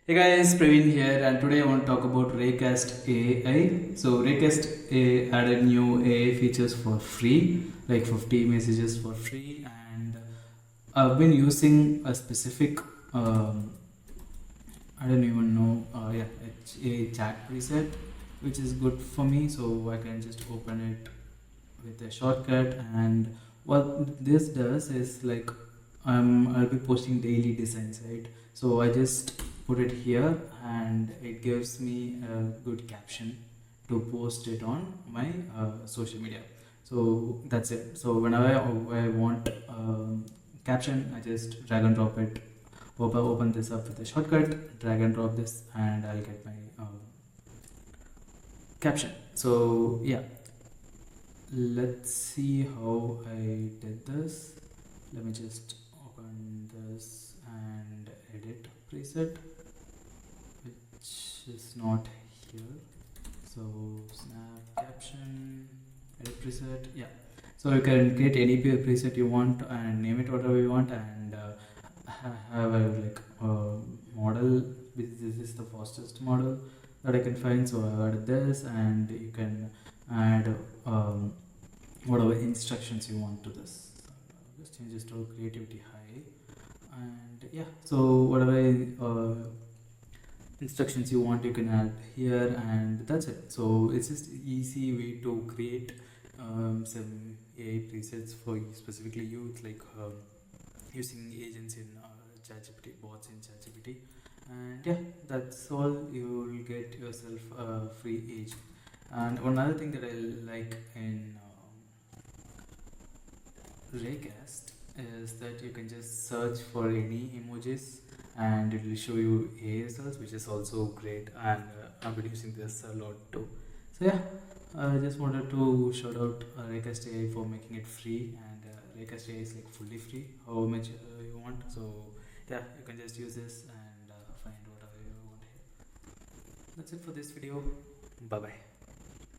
Hey guys, Praveen here, and today I want to talk about Raycast AI. So Raycast AI added new AI features for free, like 50 messages for free, and I've been using a specific, I don't even know, it's a chat preset, which is good for me. So I can just open it with a shortcut, and what this does is like I'll be posting daily designs, right? So I just put it here and it gives me a good caption to post it on my social media. So that's it. So whenever I want caption, I just drag and drop it, open this up with a shortcut, drag and drop this, and I'll get my caption. So yeah, let's see how I did this. Let me just open this and edit preset, which is not here. So snap caption, edit preset, yeah. So you can create any preset you want and name it whatever you want, and have a like model. This is the fastest model that I can find, so I added this, and you can add whatever instructions you want to this. Just change this to creativity high, and yeah, so whatever instructions you want you can add here, and that's it. So it's just easy way to create some AI presets for specifically you. It's like using agents in ChatGPT, bots in ChatGPT, and yeah, that's all. You will get yourself a free agent. And one other thing that I like in Raycast is that you can just search for any emojis and it will show you AI results, which is also great. And I've been using this a lot too. So yeah, I just wanted to shout out Raycast AI for making it free, and Raycast AI is like fully free, how much you want. So yeah, you can just use this and find whatever you want here. That's it for this video. Bye bye.